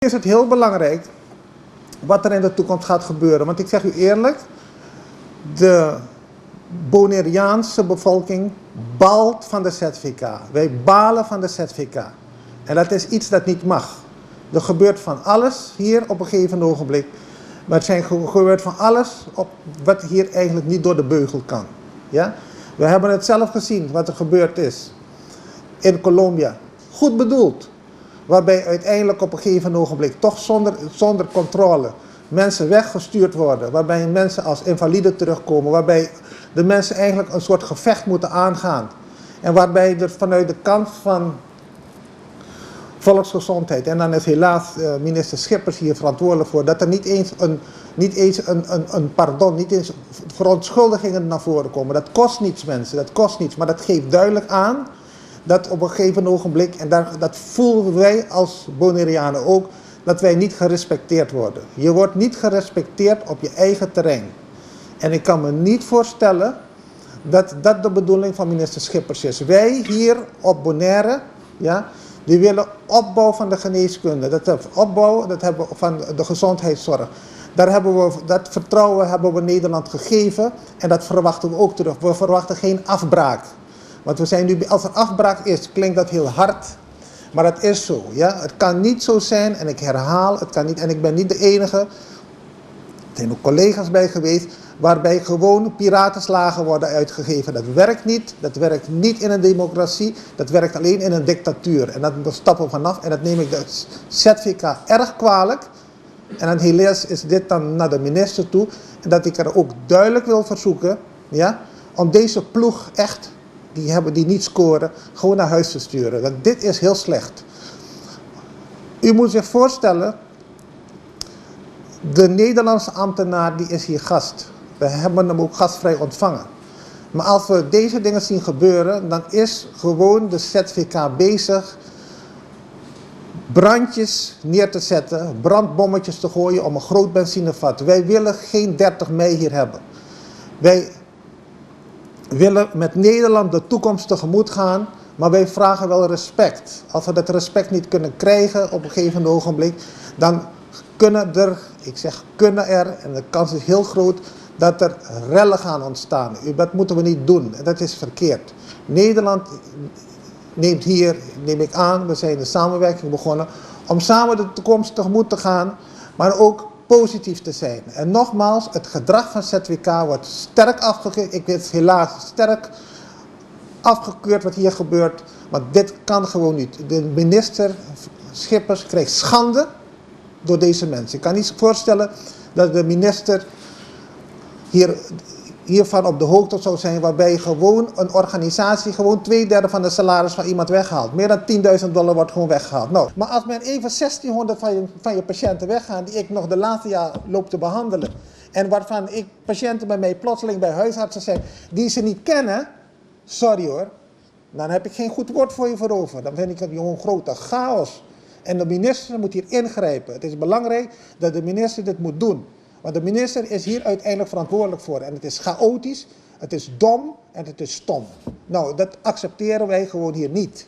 is het heel belangrijk wat er in de toekomst gaat gebeuren. Want ik zeg u eerlijk, de Bonaireaanse bevolking baalt van de ZVK. Wij balen van de ZVK. En dat is iets dat niet mag. Er gebeurt van alles hier op een gegeven ogenblik. Maar er gebeurt van alles wat hier eigenlijk niet door de beugel kan. Ja? We hebben het zelf gezien wat er gebeurd is in Colombia. Goed bedoeld. Waarbij uiteindelijk op een gegeven ogenblik toch zonder controle mensen weggestuurd worden. Waarbij mensen als invalide terugkomen. Waarbij de mensen eigenlijk een soort gevecht moeten aangaan. En waarbij er vanuit de kant van volksgezondheid, en dan is helaas minister Schippers hier verantwoordelijk voor, dat er niet eens verontschuldigingen naar voren komen. Dat kost niets, mensen, dat kost niets. Maar dat geeft duidelijk aan dat op een gegeven ogenblik, en dat voelen wij als Bonaireanen ook, dat wij niet gerespecteerd worden. Je wordt niet gerespecteerd op je eigen terrein. En ik kan me niet voorstellen dat dat de bedoeling van minister Schippers is. Wij hier op Bonaire, ja, die willen opbouw van de geneeskunde, opbouw van de gezondheidszorg. Dat vertrouwen hebben we Nederland gegeven en dat verwachten we ook terug. We verwachten geen afbraak. Want we zijn nu, als er afbraak is, klinkt dat heel hard. Maar het is zo. Ja? Het kan niet zo zijn, en ik herhaal, het kan niet, en ik ben niet de enige. Er zijn ook collega's bij geweest, waarbij gewoon piratenslagen worden uitgegeven. Dat werkt niet. Dat werkt niet in een democratie. Dat werkt alleen in een dictatuur. En daar stappen we vanaf. En dat neem ik de ZVK erg kwalijk. En dan helaas is dit dan naar de minister toe. En dat ik er ook duidelijk wil verzoeken, ja, om deze ploeg echt, die niet scoren, gewoon naar huis te sturen. Want dit is heel slecht. U moet zich voorstellen, de Nederlandse ambtenaar die is hier gast. We hebben hem ook gastvrij ontvangen. Maar als we deze dingen zien gebeuren, dan is gewoon de ZVK bezig brandjes neer te zetten, brandbommetjes te gooien om een groot benzinevat. Wij willen geen 30 mei hier hebben. Wij willen met Nederland de toekomst tegemoet gaan, maar wij vragen wel respect. Als we dat respect niet kunnen krijgen op een gegeven ogenblik, dan kunnen er, en de kans is heel groot, dat er rellen gaan ontstaan. Dat moeten we niet doen. Dat is verkeerd. Nederland neemt hier, neem ik aan, we zijn de samenwerking begonnen, om samen de toekomst tegemoet te gaan, maar ook positief te zijn. En nogmaals, het gedrag van ZWK wordt sterk afgekeurd. Ik weet helaas sterk afgekeurd wat hier gebeurt, maar dit kan gewoon niet. De minister Schippers krijgt schande door deze mensen. Ik kan niet voorstellen dat de minister hiervan op de hoogte zou zijn, waarbij gewoon een organisatie gewoon 2/3 van de salaris van iemand weghaalt. Meer dan $10.000 wordt gewoon weggehaald. Nou, maar als men even 1600 van je patiënten weggaan, die ik nog de laatste jaar loop te behandelen, en waarvan ik patiënten bij mij plotseling bij huisartsen zijn, die ze niet kennen, sorry hoor, dan heb ik geen goed woord voor je voorover. Dan vind ik het gewoon grote chaos. En de minister moet hier ingrijpen. Het is belangrijk dat de minister dit moet doen. Want de minister is hier uiteindelijk verantwoordelijk voor. En het is chaotisch, het is dom en het is stom. Nou, dat accepteren wij gewoon hier niet.